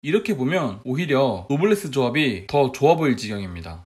이렇게 보면 오히려 노블레스 조합이 더 좋아 보일 지경입니다.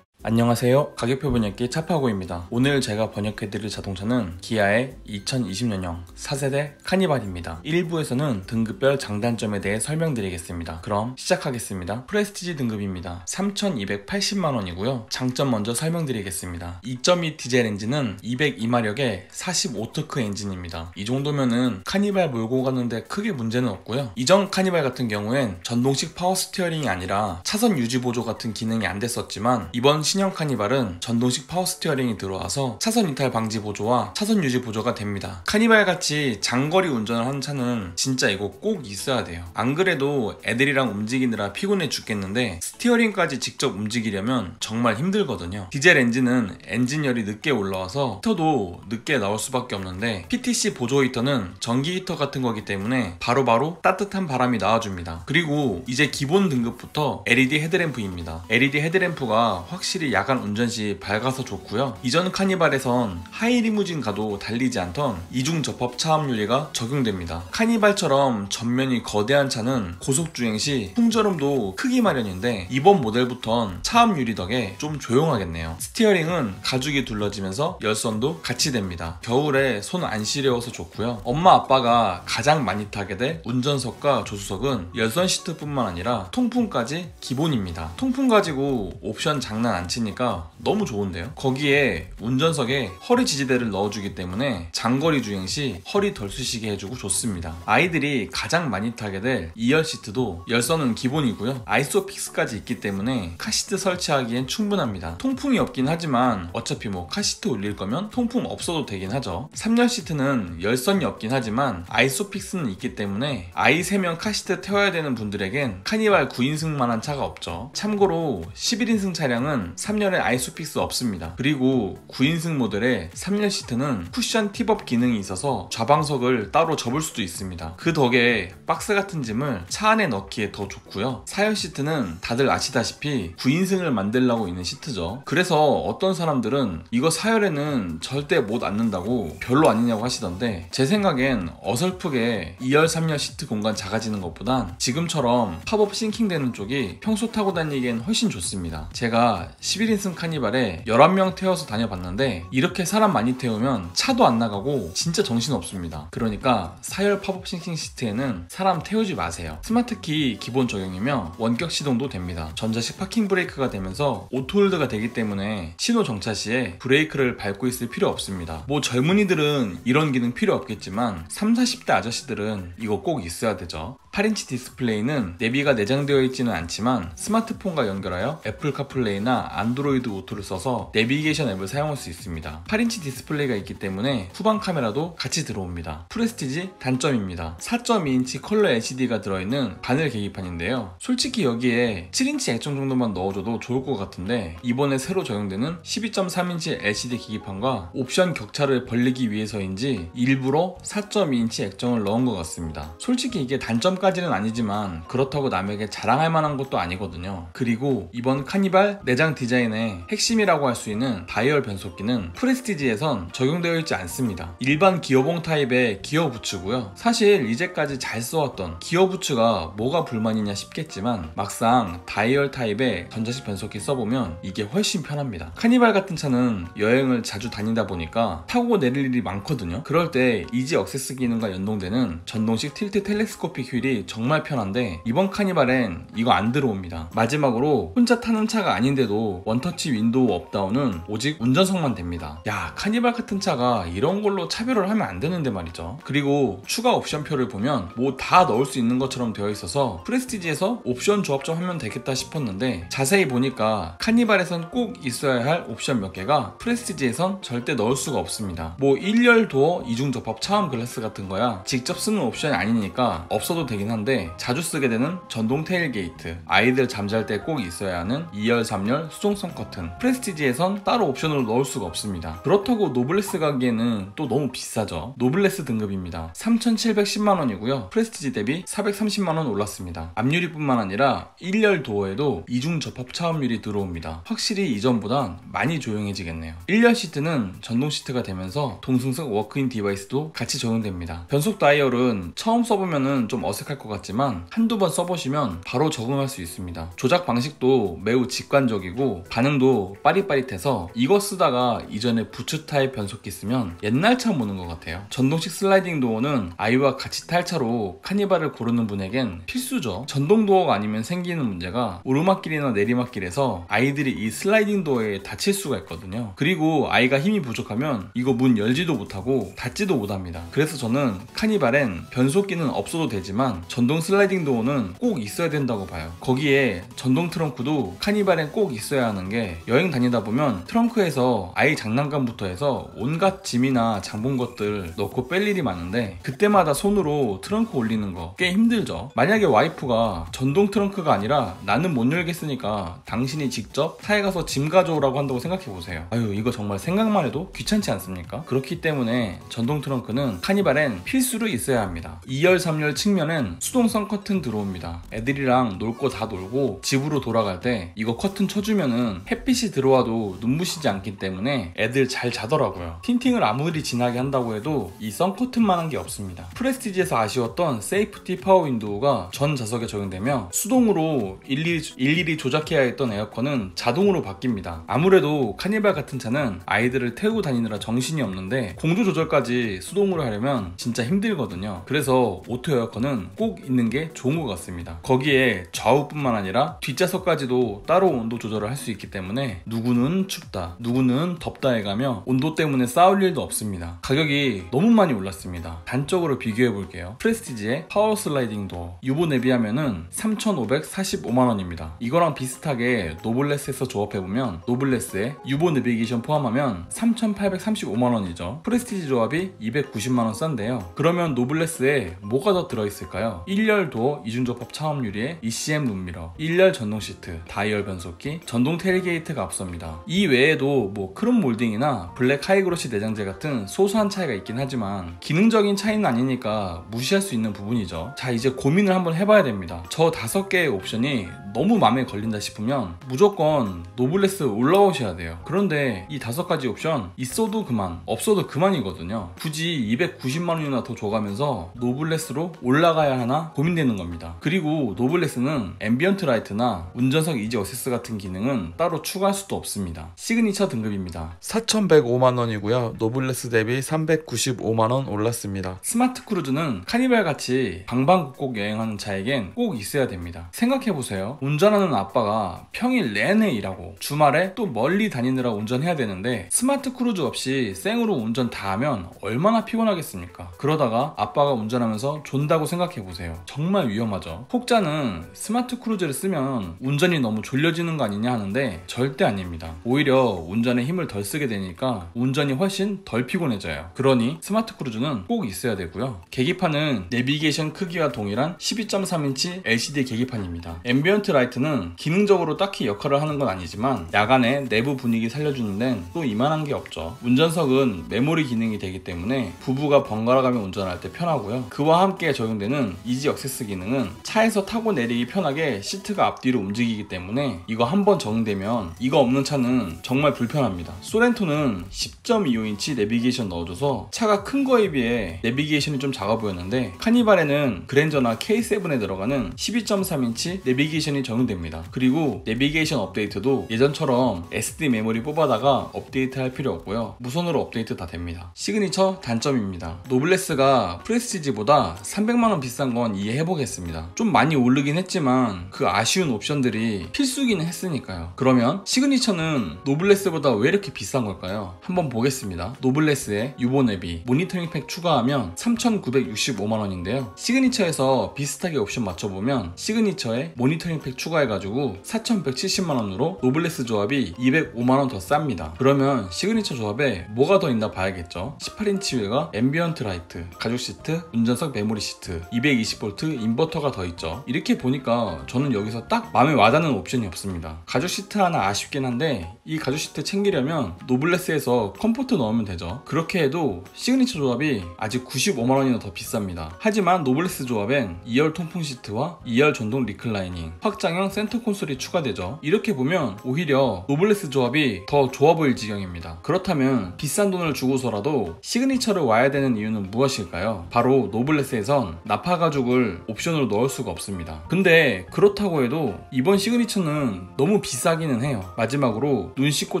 안녕하세요. 가격표 번역기 차파고입니다. 오늘 제가 번역해드릴 자동차는 기아의 2020년형 4세대 카니발입니다. 1부에서는 등급별 장단점에 대해 설명드리겠습니다. 그럼 시작하겠습니다. 프레스티지 등급입니다. 3,280만원이고요. 장점 먼저 설명드리겠습니다. 2.2 디젤 엔진은 202마력의 45토크 엔진입니다. 이 정도면은 카니발 몰고 가는데 크게 문제는 없고요. 이전 카니발 같은 경우엔 전동식 파워 스티어링이 아니라 차선 유지 보조 같은 기능이 안 됐었지만 이번 신형 카니발은 전동식 파워 스티어링이 들어와서 차선 이탈 방지 보조와 차선 유지 보조가 됩니다. 카니발같이 장거리 운전을 하는 차는 진짜 이거 꼭 있어야 돼요. 안 그래도 애들이랑 움직이느라 피곤해 죽겠는데 스티어링까지 직접 움직이려면 정말 힘들거든요. 디젤 엔진은 엔진열이 늦게 올라와서 히터도 늦게 나올 수밖에 없는데 PTC 보조 히터는 전기 히터 같은 거기 때문에 바로바로 따뜻한 바람이 나와줍니다. 그리고 이제 기본 등급부터 LED 헤드램프입니다. LED 헤드램프가 확실히 야간 운전 시 밝아서 좋고요. 이전 카니발에선 하이리무진 가도 달리지 않던 이중 접합 차압 유리가 적용됩니다. 카니발처럼 전면이 거대한 차는 고속주행 시 풍절음도 크기 마련인데 이번 모델부턴 차압 유리 덕에 좀 조용하겠네요. 스티어링은 가죽이 둘러지면서 열선도 같이 됩니다. 겨울에 손 안 시려워서 좋고요. 엄마 아빠가 가장 많이 타게 될 운전석과 조수석은 열선 시트뿐만 아니라 통풍까지 기본입니다. 통풍 가지고 옵션 장난 안 치니까 너무 좋은데요. 거기에 운전석에 허리 지지대를 넣어주기 때문에 장거리 주행 시 허리 덜 쑤시게 해주고 좋습니다. 아이들이 가장 많이 타게 될 2열 시트도 열선은 기본이고요. 아이소픽스까지 있기 때문에 카시트 설치하기엔 충분합니다. 통풍이 없긴 하지만 어차피 뭐 카시트 올릴 거면 통풍 없어도 되긴 하죠. 3열 시트는 열선이 없긴 하지만 아이소픽스는 있기 때문에 아이 3명 카시트 태워야 되는 분들에겐 카니발 9인승만한 차가 없죠. 참고로 11인승 차량은 3열에 아이소픽스 없습니다. 그리고 9인승 모델의 3열 시트는 쿠션 팁업 기능이 있어서 좌방석을 따로 접을 수도 있습니다. 그 덕에 박스 같은 짐을 차 안에 넣기에 더 좋고요. 4열 시트는 다들 아시다시피 9인승을 만들려고 있는 시트죠. 그래서 어떤 사람들은 이거 4열에는 절대 못 앉는다고 별로 아니냐고 하시던데 제 생각엔 어설프게 2열 3열 시트 공간 작아지는 것보단 지금처럼 팝업 싱킹되는 쪽이 평소 타고 다니기엔 훨씬 좋습니다. 제가 11인승 카니발에 11명 태워서 다녀봤는데 이렇게 사람 많이 태우면 차도 안 나가고 진짜 정신없습니다. 그러니까 4열 팝업 싱킹 시트에는 사람 태우지 마세요. 스마트키 기본 적용이며 원격 시동도 됩니다. 전자식 파킹 브레이크가 되면서 오토홀드가 되기 때문에 신호 정차 시에 브레이크를 밟고 있을 필요 없습니다. 뭐 젊은이들은 이런 기능 필요 없겠지만 30, 40대 아저씨들은 이거 꼭 있어야 되죠. 8인치 디스플레이는 내비가 내장되어 있지는 않지만 스마트폰과 연결하여 애플 카플레이나 안드로이드 오토를 써서 내비게이션 앱을 사용할 수 있습니다. 8인치 디스플레이가 있기 때문에 후방 카메라도 같이 들어옵니다. 프레스티지 단점입니다. 4.2인치 컬러 LCD가 들어있는 바늘 계기판인데요. 솔직히 여기에 7인치 액정 정도만 넣어줘도 좋을 것 같은데 이번에 새로 적용되는 12.3인치 LCD 계기판과 옵션 격차를 벌리기 위해서인지 일부러 4.2인치 액정을 넣은 것 같습니다. 솔직히 이게 단점까지는 아니지만 그렇다고 남에게 자랑할 만한 것도 아니거든요. 그리고 이번 카니발 내장 디자인의 핵심이라고 할 수 있는 다이얼 변속기는 프레스티지에선 적용되어 있지 않습니다. 일반 기어봉 타입의 기어 부츠고요. 사실 이제까지 잘 써왔던 기어 부츠가 뭐가 불만이냐 싶겠지만 막상 다이얼 타입의 전자식 변속기 써보면 이게 훨씬 편합니다. 카니발 같은 차는 여행을 자주 다니다 보니까 타고 내릴 일이 많거든요. 그럴 때 이지 억세스 기능과 연동되는 전동식 틸트 텔레스코픽 휠이 정말 편한데 이번 카니발엔 이거 안 들어옵니다. 마지막으로 혼자 타는 차가 아닌데도 원터치 윈도우 업다운은 오직 운전석만 됩니다. 야, 카니발 같은 차가 이런 걸로 차별을 하면 안 되는데 말이죠. 그리고 추가 옵션표를 보면 뭐 다 넣을 수 있는 것처럼 되어 있어서 프레스티지에서 옵션 조합 좀 하면 되겠다 싶었는데 자세히 보니까 카니발에선 꼭 있어야 할 옵션 몇 개가 프레스티지에선 절대 넣을 수가 없습니다. 뭐 1열 도어 이중 접합 차음 글라스 같은 거야 직접 쓰는 옵션이 아니니까 없어도 되겠 되긴 한데 자주 쓰게 되는 전동 테일게이트, 아이들 잠잘 때 꼭 있어야 하는 2열, 3열 수동성 커튼, 프레스티지에선 따로 옵션으로 넣을 수가 없습니다. 그렇다고 노블레스 가기에는 또 너무 비싸죠. 노블레스 등급입니다. 3,710만원이고요. 프레스티지 대비 430만원 올랐습니다. 앞유리뿐만 아니라 1열 도어에도 이중 접합 차음유리 들어옵니다. 확실히 이전보단 많이 조용해지겠네요. 1열 시트는 전동 시트가 되면서 동승석 워크인 디바이스도 같이 적용됩니다. 변속 다이얼은 처음 써보면 좀 어색할 것 같지만 한두 번 써보시면 바로 적응할 수 있습니다. 조작 방식도 매우 직관적이고 반응도 빠릿빠릿해서 이거 쓰다가 이전에 부츠 타입 변속기 쓰면 옛날 차 모는 것 같아요. 전동식 슬라이딩 도어는 아이와 같이 탈 차로 카니발을 고르는 분에겐 필수죠. 전동 도어가 아니면 생기는 문제가 오르막길이나 내리막길에서 아이들이 이 슬라이딩 도어에 다칠 수가 있거든요. 그리고 아이가 힘이 부족하면 이거 문 열지도 못하고 닫지도 못합니다. 그래서 저는 카니발엔 변속기는 없어도 되지만 전동 슬라이딩 도어는 꼭 있어야 된다고 봐요. 거기에 전동 트렁크도 카니발엔 꼭 있어야 하는 게 여행 다니다 보면 트렁크에서 아이 장난감부터 해서 온갖 짐이나 장본 것들 넣고 뺄 일이 많은데 그때마다 손으로 트렁크 올리는 거 꽤 힘들죠. 만약에 와이프가 전동 트렁크가 아니라 나는 못 열겠으니까 당신이 직접 차에 가서 짐 가져오라고 한다고 생각해보세요. 아유, 이거 정말 생각만 해도 귀찮지 않습니까? 그렇기 때문에 전동 트렁크는 카니발엔 필수로 있어야 합니다. 2열, 3열 측면엔 수동성 커튼 들어옵니다. 애들이랑 놀 거 다 놀고 집으로 돌아갈 때 이거 커튼 쳐주면은 햇빛이 들어와도 눈부시지 않기 때문에 애들 잘 자더라고요. 틴팅을 아무리 진하게 한다고 해도 이 썬커튼만한 게 없습니다. 프레스티지에서 아쉬웠던 세이프티 파워 윈도우가 전 좌석에 적용되며 수동으로 일일이 조작해야 했던 에어컨은 자동으로 바뀝니다. 아무래도 카니발 같은 차는 아이들을 태우고 다니느라 정신이 없는데 공조 조절까지 수동으로 하려면 진짜 힘들거든요. 그래서 오토 에어컨은 꼭 있는 게 좋은 것 같습니다. 거기에 좌우뿐만 아니라 뒷좌석까지도 따로 온도 조절을 할 수 있기 때문에 누구는 춥다, 누구는 덥다 해가며 온도 때문에 싸울 일도 없습니다. 가격이 너무 많이 올랐습니다. 단적으로 비교해 볼게요. 프레스티지의 파워 슬라이딩 도어 유보 내비하면은 3,545만원입니다. 이거랑 비슷하게 노블레스에서 조합해보면 노블레스에 유보 내비게이션 포함하면 3,835만원이죠. 프레스티지 조합이 290만원 싼데요. 그러면 노블레스에 뭐가 더 들어있을까요? 1열 도어 이중접합 차음유리에 ECM 룸미러, 1열 전동 시트, 다이얼 변속기, 전동 테일게이트가 앞섭니다. 이 외에도 뭐 크롬 몰딩이나 블랙 하이그로시 내장재 같은 소소한 차이가 있긴 하지만 기능적인 차이는 아니니까 무시할 수 있는 부분이죠. 자, 이제 고민을 한번 해봐야 됩니다. 저 5개의 옵션이 너무 마음에 걸린다 싶으면 무조건 노블레스 올라오셔야 돼요. 그런데 이 5가지 옵션 있어도 그만, 없어도 그만이거든요. 굳이 290만원이나 더 줘가면서 노블레스로 올라가야 하나 고민되는 겁니다. 그리고 노블레스는 앰비언트 라이트나 운전석 이지 어시스트 같은 기능은 따로 추가할 수도 없습니다. 시그니처 등급입니다. 4,105만원이고요. 노블레스 대비 395만원 올랐습니다. 스마트 크루즈는 카니발 같이 방방곡곡 여행하는 차에겐 꼭 있어야 됩니다. 생각해보세요. 운전하는 아빠가 평일 내내 일하고 주말에 또 멀리 다니느라 운전해야 되는데 스마트 크루즈 없이 생으로 운전 다 하면 얼마나 피곤하겠습니까? 그러다가 아빠가 운전하면서 존다고 생각해보세요. 정말 위험하죠. 혹자는 스마트 크루즈를 쓰면 운전이 너무 졸려지는 거 아니냐 하는데 절대 아닙니다. 오히려 운전에 힘을 덜 쓰게 되니까 운전이 훨씬 덜 피곤해져요. 그러니 스마트 크루즈는 꼭 있어야 되고요. 계기판은 내비게이션 크기와 동일한 12.3인치 LCD 계기판입니다. 앰비언트 라이트는 기능적으로 딱히 역할을 하는 건 아니지만 야간에 내부 분위기 살려주는 데는 또 이만한 게 없죠. 운전석은 메모리 기능이 되기 때문에 부부가 번갈아가며 운전할 때 편하고요. 그와 함께 적용되는 이지 액세스 기능은 차에서 타고 내리기 편하게 시트가 앞뒤로 움직이기 때문에 이거 한번 적용되면 이거 없는 차는 정말 불편합니다. 소렌토는 10.25인치 내비게이션 넣어줘서 차가 큰 거에 비해 내비게이션이 좀 작아 보였는데 카니발에는 그랜저나 K7에 들어가는 12.3인치 내비게이션이 적용됩니다. 그리고 내비게이션 업데이트도 예전처럼 SD 메모리 뽑아다가 업데이트 할 필요 없고요. 무선으로 업데이트 다 됩니다. 시그니처 단점입니다. 노블레스가 프레스티지보다 300만원 비싼 건 이해해보겠습니다. 좀 많이 오르긴 했지만 그 아쉬운 옵션들이 필수기는 했으니까요. 그러면 시그니처는 노블레스보다 왜 이렇게 비싼 걸까요? 한번 보겠습니다. 노블레스에 유보 내비, 모니터링 팩 추가하면 3,965만원인데요. 시그니처에서 비슷하게 옵션 맞춰보면 시그니처에 모니터링 팩 팩 추가해가지고 4,170만원으로 노블레스 조합이 205만원 더 쌉니다. 그러면 시그니처 조합에 뭐가 더 있나 봐야겠죠. 18인치 휠과 앰비언트 라이트, 가죽 시트, 운전석 메모리 시트, 220V 인버터가 더 있죠. 이렇게 보니까 저는 여기서 딱 마음에 와닿는 옵션이 없습니다. 가죽 시트 하나 아쉽긴 한데 이 가죽 시트 챙기려면 노블레스에서 컴포트 넣으면 되죠. 그렇게 해도 시그니처 조합이 아직 95만원이나 더 비쌉니다. 하지만 노블레스 조합엔 2열 통풍 시트와 2열 전동 리클라이닝, 확장형 센터 콘솔이 추가되죠. 이렇게 보면 오히려 노블레스 조합이 더 좋아 보일 지경입니다. 그렇다면 비싼 돈을 주고서라도 시그니처를 와야 되는 이유는 무엇일까요? 바로 노블레스에선 나파 가죽을 옵션으로 넣을 수가 없습니다. 근데 그렇다고 해도 이번 시그니처는 너무 비싸기는 해요. 마지막으로 눈 씻고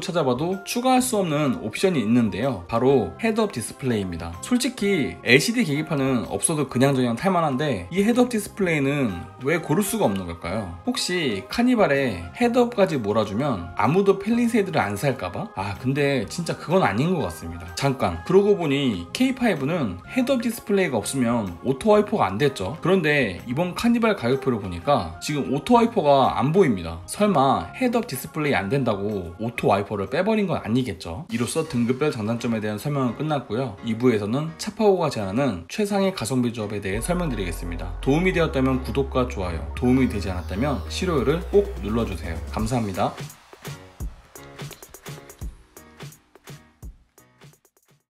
찾아봐도 추가할 수 없는 옵션이 있는데요. 바로 헤드업 디스플레이입니다. 솔직히 LCD 계기판은 없어도 그냥저냥 탈만한데 이 헤드업 디스플레이는 왜 고를 수가 없는 걸까요? 혹시 카니발에 헤드업까지 몰아주면 아무도 팰리세이드를 안 살까봐? 근데 진짜 그건 아닌 것 같습니다. 잠깐, 그러고 보니 K5는 헤드업 디스플레이가 없으면 오토 와이퍼가 안 됐죠. 그런데 이번 카니발 가격표를 보니까 지금 오토 와이퍼가 안 보입니다. 설마 헤드업 디스플레이 안 된다고 오토 와이퍼를 빼버린 건 아니겠죠. 이로써 등급별 장단점에 대한 설명은 끝났고요. 2부에서는 차파고가 제안하는 최상의 가성비 조합에 대해 설명드리겠습니다. 도움이 되었다면 구독과 좋아요, 도움이 되지 않았다면 싫어요를 꼭 눌러주세요. 감사합니다.